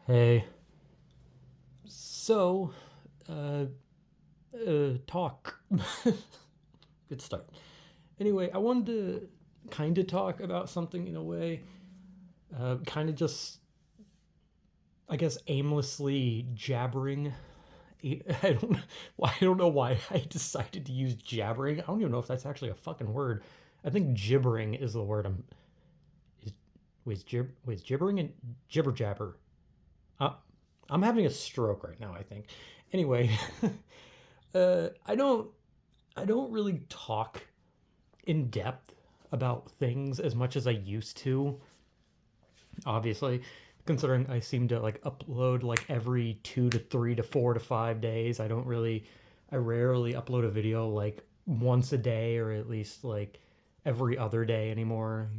Hey, so, uh, talk. Good start. Anyway, I wanted to kind of talk about something in a way, kind of just, I guess, aimlessly jabbering. I don't know why I decided to use jabbering. I don't even know if that's actually a fucking word. I think gibbering is the word. Is, wait, gibbering and jibber jabber. Uh, I'm having a stroke right now, I think. Anyway, I don't really talk in depth about things as much as I used to. Obviously, considering I seem to like upload like every 2 to 3 to 4 to 5 days. I rarely upload a video like once a day or at least like every other day anymore.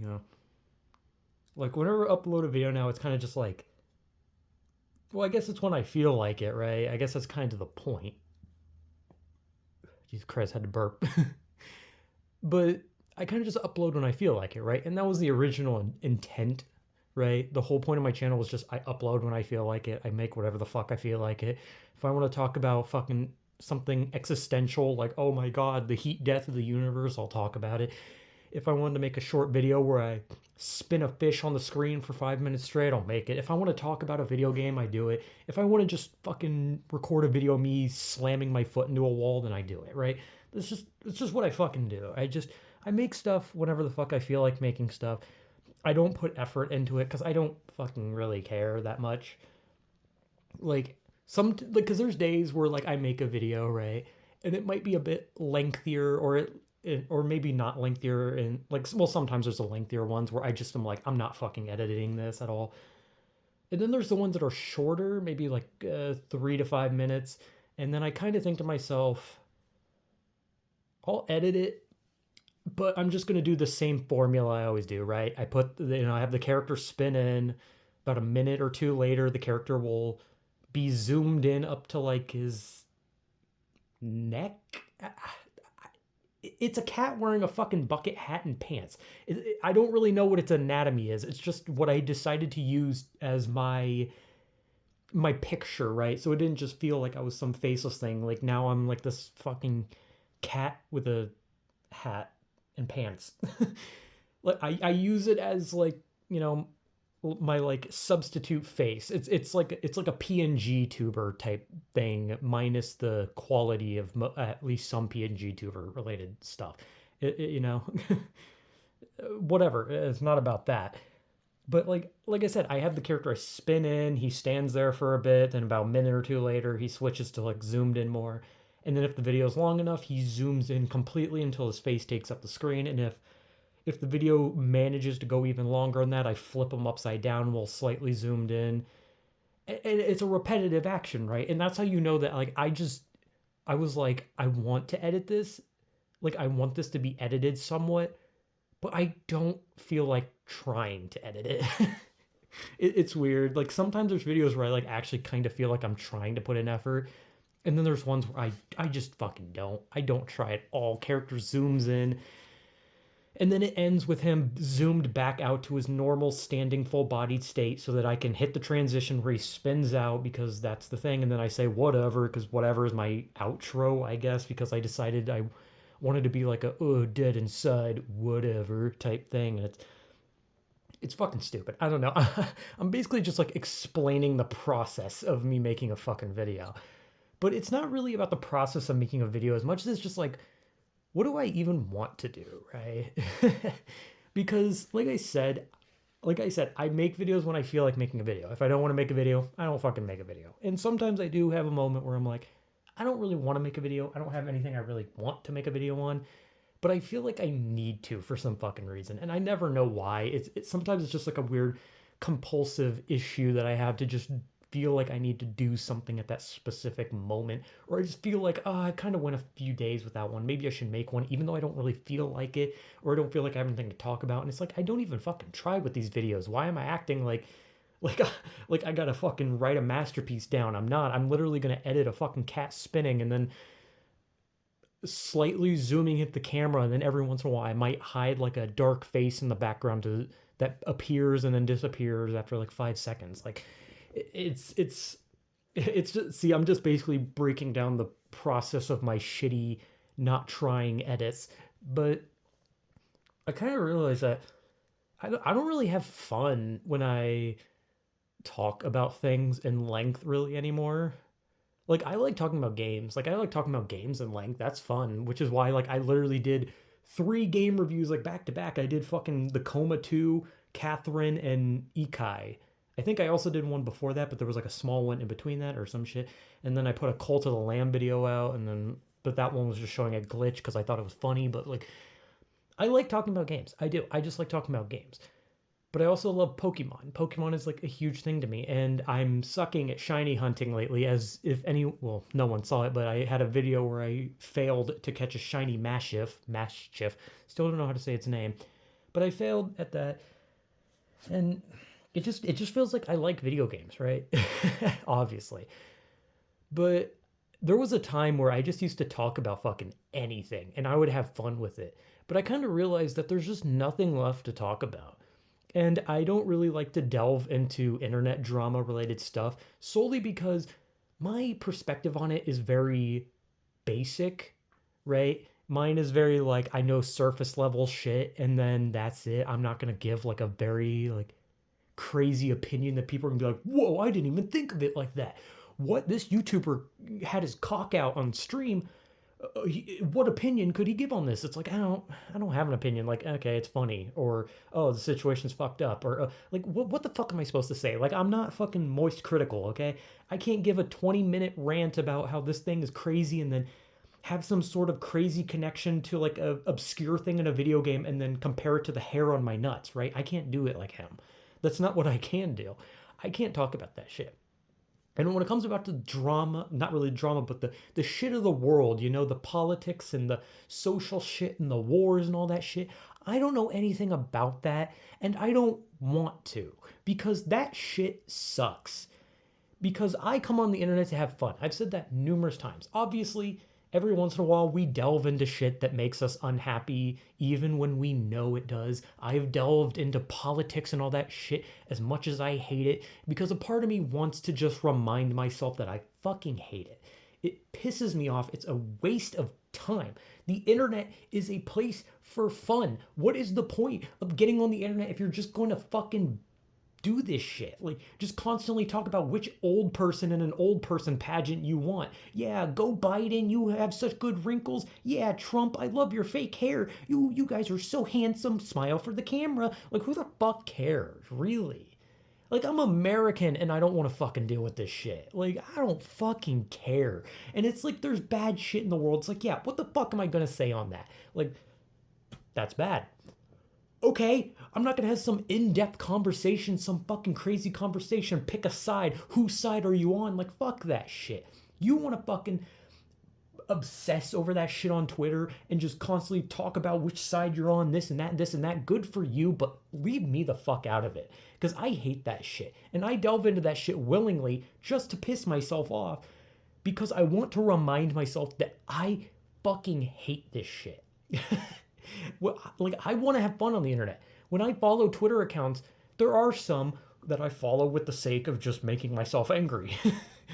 Like whenever I upload a video now, it's kind of just like, well, I guess it's when I feel like it, right? I guess that's kind of the point. Jesus Christ, had to burp. But I kind of just upload when I feel like it, right? And that was the original intent, right? The whole point of my channel was just I upload when I feel like it. I make whatever the fuck I feel like it. If I want to talk about fucking something existential, like, oh my god, the heat death of the universe, I'll talk about it. If I wanted to make a short video where I spin a fish on the screen for 5 minutes straight, I'll make it. If I want to talk about a video game, I do it. If I want to just fucking record a video of me slamming my foot into a wall, then I do it, right? It's just what I fucking do. I make stuff whenever the fuck I feel like making stuff. I don't put effort into it because I don't fucking really care that much. Like because there's days where like I make a video, right, and it might be a bit lengthier, or maybe not lengthier, and like, well, sometimes there's the lengthier ones where I just am like, I'm not fucking editing this at all. And then there's the ones that are shorter, maybe like 3 to 5 minutes, and then I kind of think to myself, I'll edit it, but I'm just gonna do the same formula I always do, right? I have the character spin in. About a minute or two later, the character will be zoomed in up to like his neck. It's a cat wearing a fucking bucket hat and pants. I don't really know what its anatomy is. It's just what I decided to use as my picture, right? So it didn't just feel like I was some faceless thing. Like now I'm like this fucking cat with a hat and pants. Like I use it as like, you know, my like substitute face. It's like a PNG tuber type thing minus the quality of at least some PNG tuber related stuff. Whatever. It's not about that. But like I said, I have the character I spin in. He stands there for a bit, and about a minute or two later, he switches to like zoomed in more. And then if the video is long enough, he zooms in completely until his face takes up the screen. And if the video manages to go even longer than that, I flip them upside down while slightly zoomed in. And it's a repetitive action, right? And that's how you know that like I was like, I want to edit this. Like I want this to be edited somewhat, but I don't feel like trying to edit it. It's weird. Like sometimes there's videos where I like actually kind of feel like I'm trying to put in effort. And then there's ones where I just fucking don't. I don't try at all. Character zooms in, and then it ends with him zoomed back out to his normal standing full bodied state so that I can hit the transition where he spins out because that's the thing. And then I say whatever because whatever is my outro, I guess, because I decided I wanted to be like a dead inside whatever type thing. And it's fucking stupid. I don't know. I'm basically just like explaining the process of me making a fucking video. But it's not really about the process of making a video as much as it's just like, what do I even want to do, right? Because like I said, I make videos when I feel like making a video. If I don't want to make a video, I don't fucking make a video. And sometimes I do have a moment where I'm like, I don't really want to make a video. I don't have anything I really want to make a video on, but I feel like I need to for some fucking reason, and I never know why. Sometimes it's just like a weird compulsive issue that I have to just feel like I need to do something at that specific moment, or I just feel like, oh, I kind of went a few days without one. Maybe I should make one, even though I don't really feel like it, or I don't feel like I have anything to talk about. And it's like I don't even fucking try with these videos. Why am I acting like like I gotta fucking write a masterpiece down? I'm not. I'm literally gonna edit a fucking cat spinning and then slightly zooming at the camera, and then every once in a while I might hide like a dark face in the background that appears and then disappears after like 5 seconds. Like It's it's just, see, I'm just basically breaking down the process of my shitty not trying edits, but I kind of realize that I don't really have fun when I talk about things in length really anymore. Like I like talking about games. Like I like talking about games in length. That's fun, which is why like I literally did 3 game reviews like back to back. I did fucking the Coma 2, Catherine, and Ikai. I think I also did one before that, but there was like a small one in between that or some shit. And then I put a Cult of the Lamb video out, and then but that one was just showing a glitch because I thought it was funny. But like I like talking about games. I do. I just like talking about games. But I also love Pokemon. Pokemon is like a huge thing to me, and I'm sucking at shiny hunting lately. As if any, well, no one saw it, but I had a video where I failed to catch a shiny Maschiff. Still don't know how to say its name, but I failed at that, and it just feels like I like video games, right? Obviously, but there was a time where I just used to talk about fucking anything, and I would have fun with it. But I kind of realized that there's just nothing left to talk about. And I don't really like to delve into internet drama related stuff solely because my perspective on it is very basic, right? Mine is very like I know surface level shit and then that's it. I'm not going to give like a very like crazy opinion that people are going to be like, "Whoa, I didn't even think of it like that." What this YouTuber had his cock out on stream, what opinion could he give on this? It's like I don't have an opinion. Like okay, it's funny, or oh the situation's fucked up, or like what the fuck am I supposed to say? Like I'm not fucking moist critical, okay? I can't give a 20-minute rant about how this thing is crazy and then have some sort of crazy connection to like a obscure thing in a video game and then compare it to the hair on my nuts, right? I can't do it like him. That's not what I can do. I can't talk about that shit. And when it comes about the drama, not really drama, but the shit of the world, the politics and the social shit and the wars and all that shit, I don't know anything about that. And I don't want to because that shit sucks. Because I come on the internet to have fun. I've said that numerous times. Obviously, every once in a while we delve into shit that makes us unhappy, even when we know it does. I've delved into politics and all that shit as much as I hate it because a part of me wants to just remind myself that I fucking hate it. It pisses me off. It's a waste of time. The internet is a place for fun. What is the point of getting on the internet if you're just going to fucking do this shit? Like, just constantly talk about which old person in an old person pageant you want. Yeah, go Biden, you have such good wrinkles. Yeah, Trump, I love your fake hair. You guys are so handsome. Smile for the camera. Like, who the fuck cares, really? Like, I'm American and I don't want to fucking deal with this shit. Like, I don't fucking care. And it's like there's bad shit in the world. It's like, yeah, what the fuck am I gonna say on that? Like, that's bad. Okay, I'm not gonna have some in-depth conversation, some fucking crazy conversation, pick a side. Whose side are you on? Like, fuck that shit. You wanna fucking obsess over that shit on Twitter and just constantly talk about which side you're on, this and that, and this and that. Good for you, but leave me the fuck out of it. Because I hate that shit. And I delve into that shit willingly just to piss myself off because I want to remind myself that I fucking hate this shit. Well, like I want to have fun on the internet. When I follow Twitter accounts, there are some that I follow with the sake of just making myself angry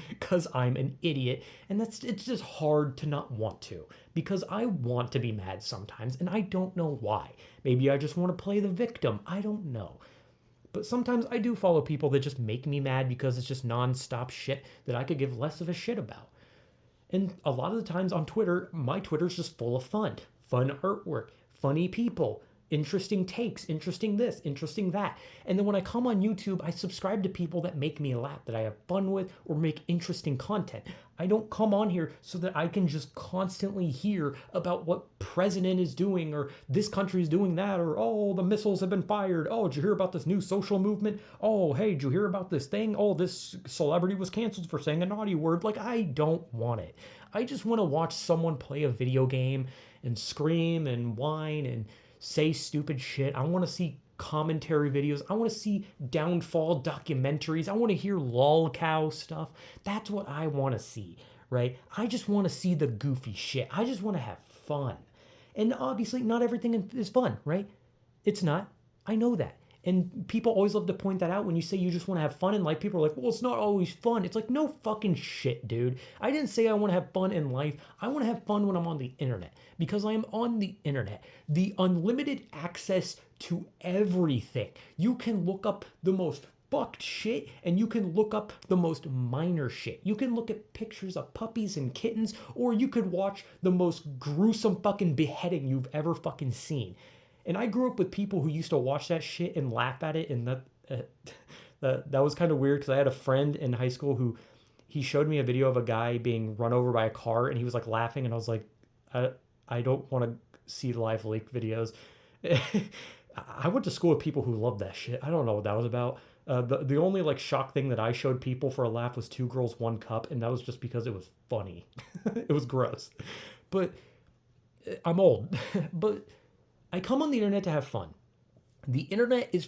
because I'm an idiot, and it's just hard to not want to because I want to be mad sometimes and I don't know why. Maybe I just want to play the victim. I don't know. But sometimes I do follow people that just make me mad because it's just non-stop shit that I could give less of a shit about. And a lot of the times on Twitter, my Twitter's just full of fun artwork, funny people, interesting takes, interesting this, interesting that. And then when I come on YouTube, I subscribe to people that make me laugh, that I have fun with, or make interesting content. I don't come on here so that I can just constantly hear about what president is doing, or this country is doing that, or oh, the missiles have been fired. Oh, did you hear about this new social movement? Oh, hey, did you hear about this thing? Oh, this celebrity was canceled for saying a naughty word. Like, I don't want it. I just want to watch someone play a video game and scream and whine and say stupid shit. I want to see commentary videos. I want to see downfall documentaries. I want to hear lol cow stuff. That's what I want to see, right? I just want to see the goofy shit. I just want to have fun. And obviously, not everything is fun, right? It's not. I know that. And people always love to point that out when you say you just want to have fun in life. People are like, well, it's not always fun. It's like, no fucking shit, dude. I didn't say I want to have fun in life. I want to have fun when I'm on the internet because I am on the internet. The unlimited access to everything. You can look up the most fucked shit and you can look up the most minor shit. You can look at pictures of puppies and kittens, or you could watch the most gruesome fucking beheading you've ever fucking seen. And I grew up with people who used to watch that shit and laugh at it, and that was kind of weird because I had a friend in high school who he showed me a video of a guy being run over by a car, and he was like laughing, and I was like, I don't want to see live leak videos. I went to school with people who loved that shit. I don't know what that was about. The only like shock thing that I showed people for a laugh was Two Girls, One Cup, and that was just because it was funny. It was gross, but I'm old. But I come on the internet to have fun. The internet is,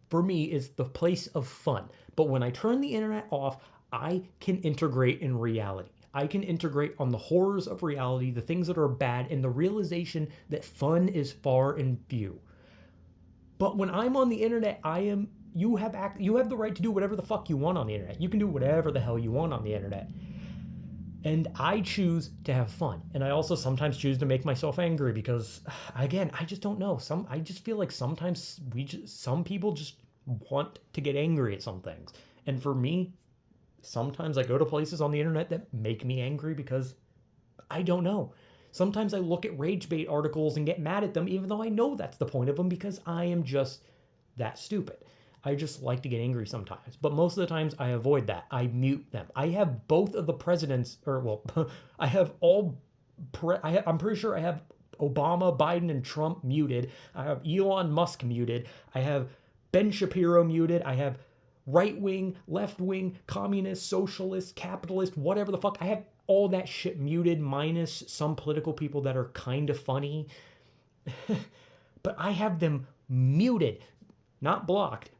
for me, is the place of fun. But when I turn the internet off, I can integrate in reality. I can integrate on the horrors of reality, the things that are bad, and the realization that fun is far in view. But when I'm on the internet, you have the right to do whatever the fuck you want on the internet. You can do whatever the hell you want on the internet. And I choose to have fun. And I also sometimes choose to make myself angry because, again, I just don't know. I just feel like sometimes some people just want to get angry at some things. And for me, sometimes I go to places on the internet that make me angry because I don't know. Sometimes I look at rage bait articles and get mad at them, even though I know that's the point of them, because I am just that stupid. I just like to get angry sometimes, but most of the times I avoid that. I mute them. I have both of the presidents, I have I'm pretty sure I have Obama, Biden, and Trump muted. I have Elon Musk muted. I have Ben Shapiro muted. I have right-wing, left-wing, communist, socialist, capitalist, whatever the fuck. I have all that shit muted, minus some political people that are kind of funny. But I have them muted. Not blocked,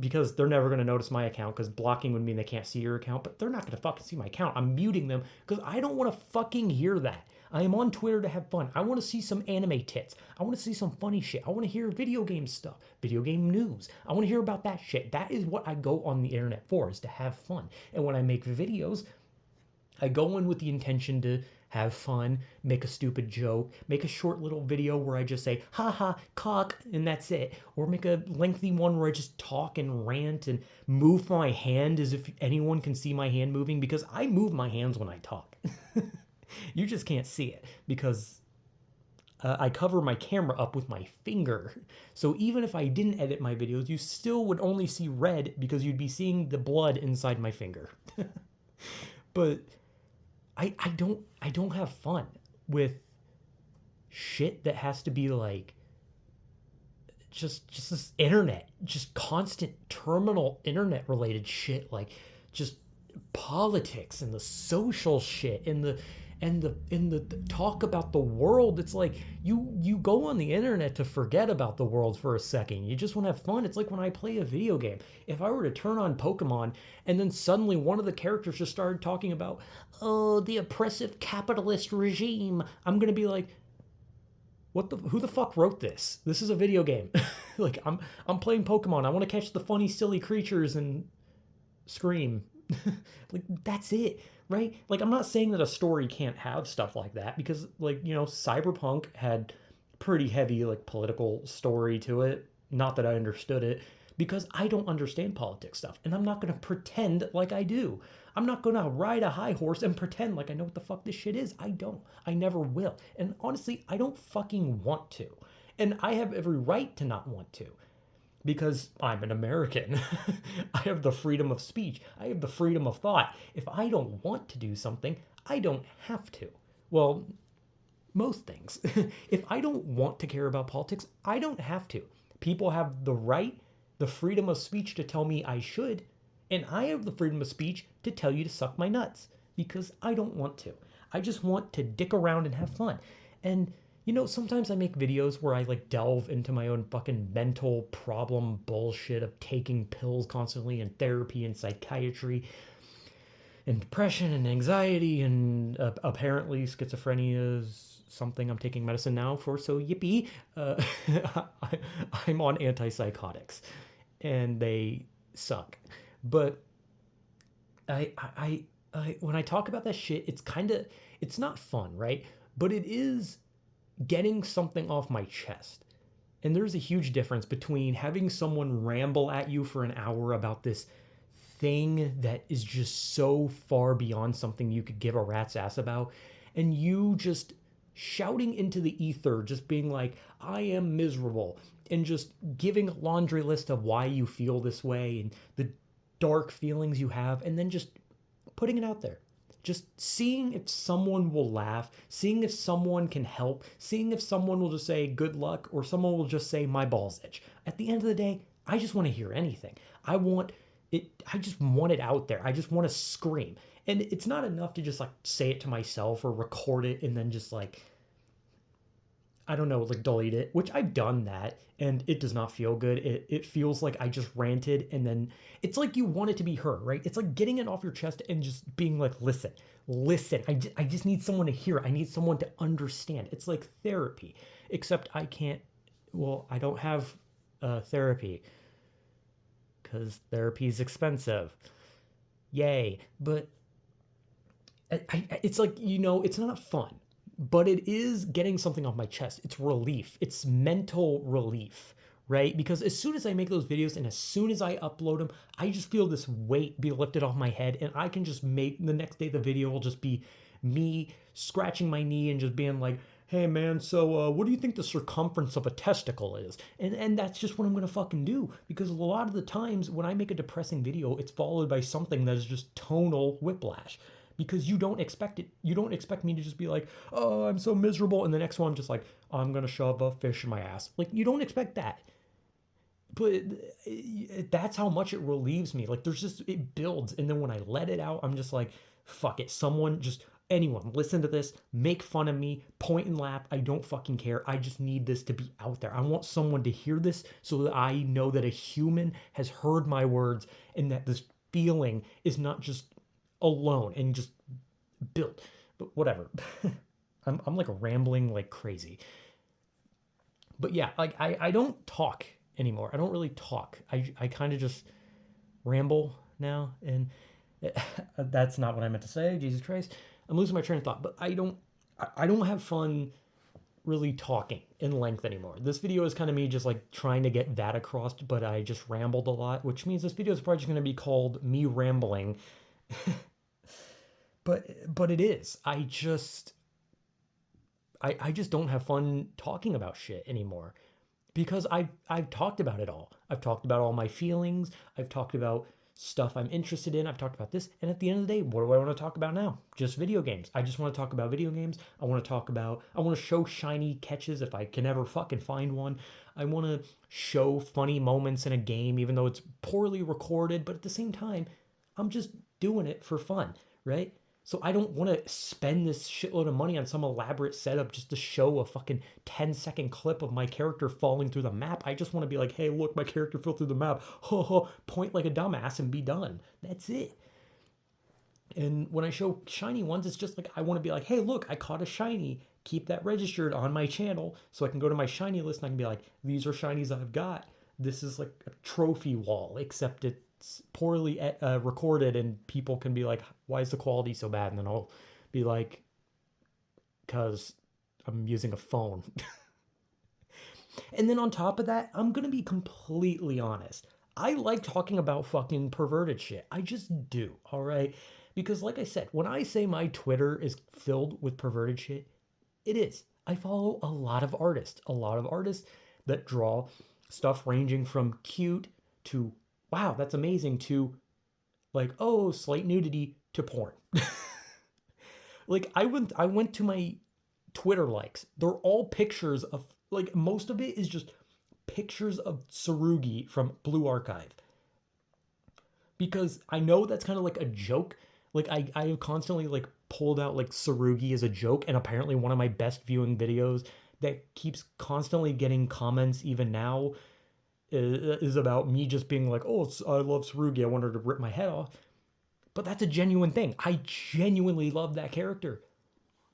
because they're never going to notice my account, because blocking would mean they can't see your account, but they're not going to fucking see my account. I'm muting them because I don't want to fucking hear that. I am on Twitter to have fun. I want to see some anime tits. I want to see some funny shit. I want to hear video game stuff, video game news. I want to hear about that shit. That is what I go on the internet for, is to have fun. And when I make videos, I go in with the intention to have fun, make a stupid joke, make a short little video where I just say, haha, cock, and that's it. Or make a lengthy one where I just talk and rant and move my hand as if anyone can see my hand moving, because I move my hands when I talk. You just can't see it because I cover my camera up with my finger. So even if I didn't edit my videos, you still would only see red because you'd be seeing the blood inside my finger. But I don't have fun with shit that has to be like just this internet, just constant terminal internet related shit, like just politics and the social shit and the talk about the world. It's like you go on the internet to forget about the world for a second. You just want to have fun. It's like when I play a video game. If I were to turn on Pokemon and then suddenly one of the characters just started talking about, oh, the oppressive capitalist regime, I'm gonna be like, who the fuck wrote this? This is a video game. Like I'm playing Pokemon. I want to catch the funny silly creatures and scream. Like that's it. Right? Like, I'm not saying that a story can't have stuff like that, because, like, Cyberpunk had pretty heavy, like, political story to it. Not that I understood it, because I don't understand politics stuff, and I'm not going to pretend like I do. I'm not going to ride a high horse and pretend like I know what the fuck this shit is. I don't. I never will. And honestly, I don't fucking want to. And I have every right to not want to. Because I'm an American. I have the freedom of speech. I have the freedom of thought. If I don't want to do something, I don't have to. Well, most things. If I don't want to care about politics, I don't have to. People have the right, the freedom of speech to tell me I should, and I have the freedom of speech to tell you to suck my nuts, because I don't want to. I just want to dick around and have fun. And sometimes I make videos where I like delve into my own fucking mental problem bullshit of taking pills constantly and therapy and psychiatry. and depression and anxiety, and apparently schizophrenia is something I'm taking medicine now for. So yippee! Uh, I, I'm on antipsychotics, and they suck. But I, I, when I talk about that shit, it's not fun, right? But it is getting something off my chest. And there's a huge difference between having someone ramble at you for an hour about this thing that is just so far beyond something you could give a rat's ass about, and you just shouting into the ether, just being like, I am miserable, and just giving a laundry list of why you feel this way and the dark feelings you have, and then just putting it out there. Just seeing if someone will laugh, seeing if someone can help, seeing if someone will just say good luck, or someone will just say my balls itch. At the end of the day, I just want to hear anything. I just want it out there. I just want to scream. And it's not enough to just like say it to myself or record it and then just like, I don't know, like delete it, which I've done that and it does not feel good. It feels like I just ranted, and then it's like you want it to be heard, right? It's like getting it off your chest and just being like, listen, listen, I just need someone to hear. I need someone to understand. It's like therapy, except I can't, well, I don't have therapy because therapy is expensive. Yay. But it's like, it's not fun, but it is getting something off my chest. It's relief. It's mental relief, right? Because as soon as I make those videos and as soon as I upload them, I just feel this weight be lifted off my head, and I can just make the next day the video will just be me scratching my knee and just being like, hey man, so what do you think the circumference of a testicle is? And that's just what I'm gonna fucking do, because a lot of the times when I make a depressing video, it's followed by something that is just tonal whiplash, because you don't expect it. You don't expect me to just be like, oh, I'm so miserable, and the next one I'm just like, I'm gonna shove a fish in my ass. Like, you don't expect that. But that's how much it relieves me. Like, it builds, and then when I let it out, I'm just like, fuck it. Anyone, listen to this, make fun of me, point and laugh. I don't fucking care. I just need this to be out there. I want someone to hear this so that I know that a human has heard my words, and that this feeling is not just alone and just built. But whatever. I'm like rambling like crazy. But yeah, like I don't talk anymore. I don't really talk. I kind of just ramble now, and that's not what I meant to say. Jesus Christ, I'm losing my train of thought. But I don't have fun really talking in length anymore. This video is kind of me just like trying to get that across, but I just rambled a lot, which means this video is probably just going to be called me rambling. But it is. I just don't have fun talking about shit anymore, because I've talked about it all. I've talked about all my feelings. I've talked about stuff I'm interested in. I've talked about this. And at the end of the day, what do I want to talk about now? Just video games. I just want to talk about video games. I want to show shiny catches if I can ever fucking find one. I want to show funny moments in a game, even though it's poorly recorded. But at the same time, I'm just doing it for fun, right? So I don't want to spend this shitload of money on some elaborate setup just to show a fucking 10-second clip of my character falling through the map. I just want to be like, hey, look, my character fell through the map. Ho ho, point like a dumbass and be done. That's it. And when I show shiny ones, it's just like, I want to be like, hey, look, I caught a shiny. Keep that registered on my channel so I can go to my shiny list and I can be like, these are shinies I've got. This is like a trophy wall, except it's poorly recorded, and people can be like, why is the quality so bad? And then I'll be like, because I'm using a phone. And then on top of that, I'm going to be completely honest. I like talking about fucking perverted shit. I just do, all right? Because like I said, when I say my Twitter is filled with perverted shit, it is. I follow a lot of artists that draw stuff ranging from cute to wow, that's amazing to like, oh, slight nudity to porn. Like I went to my Twitter likes. They're all pictures of, like, most of it is just pictures of Tsurugi from Blue Archive. Because I know that's kind of like a joke. Like I have constantly like pulled out like Tsurugi as a joke, and apparently one of my best viewing videos that keeps constantly getting comments even now is about me just being like, oh, I love Tsurugi. I wanted to rip my head off. But that's a genuine thing. I genuinely love that character.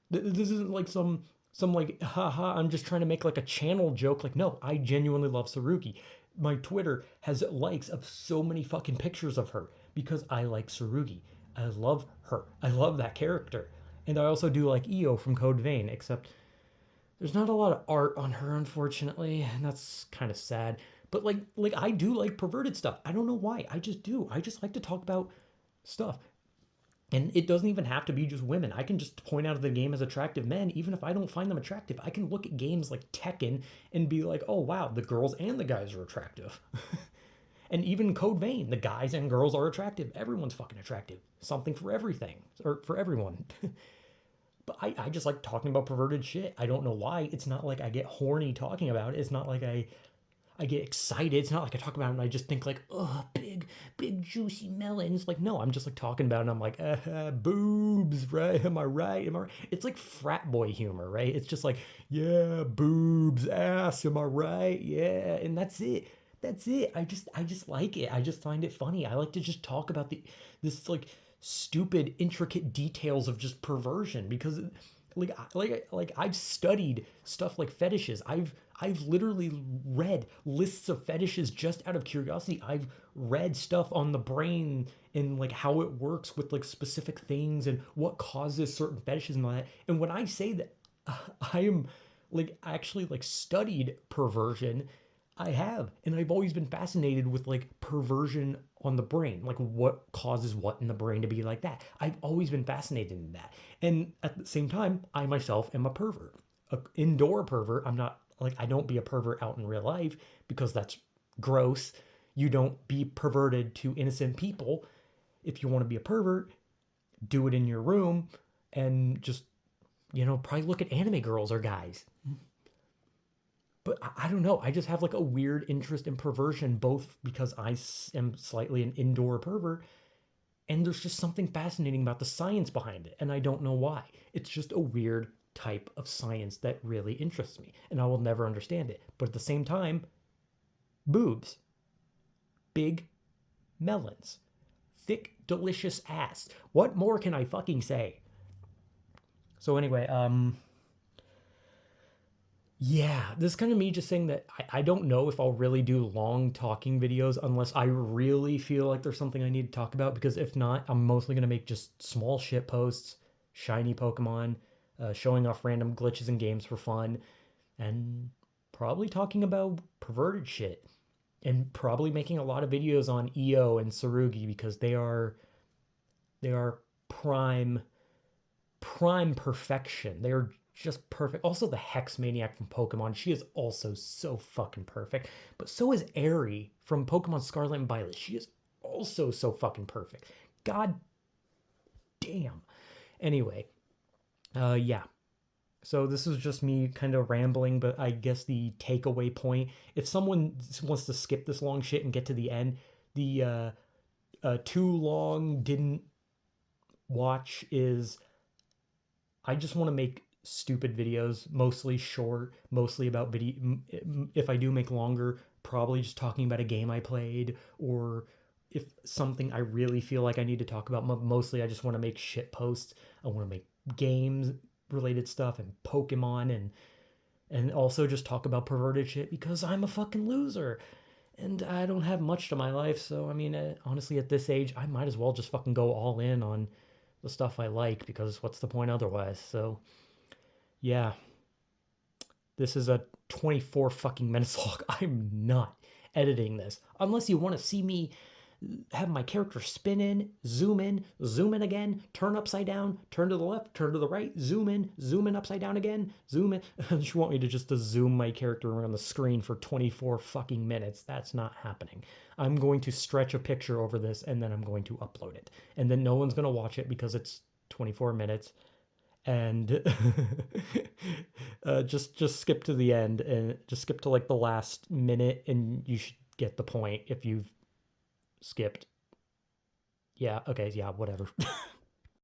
This isn't like some like haha, I'm just trying to make like a channel joke. Like, no, I genuinely love Tsurugi. My Twitter has likes of so many fucking pictures of her because I like Tsurugi. I love her. I love that character. And I also do like Io from Code Vein, except there's not a lot of art on her, unfortunately, and that's kind of sad. But like I do like perverted stuff. I don't know why. I just do. I just like to talk about stuff. And it doesn't even have to be just women. I can just point out the game as attractive men, even if I don't find them attractive. I can look at games like Tekken and be like, oh wow, the girls and the guys are attractive. And even Code Vein, the guys and girls are attractive. Everyone's fucking attractive. Something for everything, or for everyone. But I just like talking about perverted shit. I don't know why. It's not like I get horny talking about it. It's not like I get excited. It's not like I talk about it and I just think like, oh, big juicy melons. Like, no, I'm just like talking about it and I'm like, boobs, right? Am I right? Am I right? It's like frat boy humor, right? It's just like, yeah, boobs, ass, am I right? Yeah, and that's it. That's it. I just like it. I just find it funny. I like to just talk about this like stupid intricate details of just perversion because like I've studied stuff like fetishes. I've literally read lists of fetishes just out of curiosity. I've read stuff on the brain and like how it works with like specific things and what causes certain fetishes and all that. And when I say that I am like actually like studied perversion, I have, and I've always been fascinated with like perversion on the brain, like what causes what in the brain to be like that. I've always been fascinated in that. And at the same time, I myself am a pervert, a indoor pervert. I'm not like I don't be a pervert out in real life because that's gross. You don't be perverted to innocent people. If you want to be a pervert, do it in your room and just, probably look at anime girls or guys. But I don't know. I just have like a weird interest in perversion, both because I am slightly an indoor pervert, and there's just something fascinating about the science behind it, and I don't know why. It's just a weird type of science that really interests me, and I will never understand it. But at the same time, boobs, big melons, thick, delicious ass. What more can I fucking say? So anyway, yeah, this is kind of me just saying that I don't know if I'll really do long talking videos unless I really feel like there's something I need to talk about. Because if not, I'm mostly going to make just small shit posts, shiny Pokemon, showing off random glitches in games for fun, and probably talking about perverted shit. And probably making a lot of videos on EO and Tsurugi because they are prime prime perfection. They are just perfect. Also, the Hex Maniac from Pokemon, she is also so fucking perfect. But so is Aerie from Pokemon Scarlet and Violet. She is also so fucking perfect. God damn. Anyway, yeah. So this is just me kind of rambling, but I guess the takeaway point, if someone wants to skip this long shit and get to the end, the too long didn't watch is I just want to make stupid videos, mostly short, mostly about video. If I do make longer, probably just talking about a game I played or if something I really feel like I need to talk about. Mostly I just want to make shit posts. I want to make games related stuff and Pokemon and also just talk about perverted shit because I'm a fucking loser and I don't have much to my life. So I mean, honestly, at this age, I might as well just fucking go all in on the stuff I like because what's the point otherwise? So yeah, this is a 24 fucking minutes long. I'm not editing this unless you want to see me have my character spin in, zoom in again, turn upside down, turn to the left, turn to the right, zoom in upside down again, zoom in. You want me to just to zoom my character around the screen for 24 fucking minutes? That's not happening. I'm going to stretch a picture over this and then I'm going to upload it. And then no one's going to watch it because it's 24 minutes. And just skip to the end and just skip to like the last minute and you should get the point if you've skipped. Yeah, okay, yeah, whatever.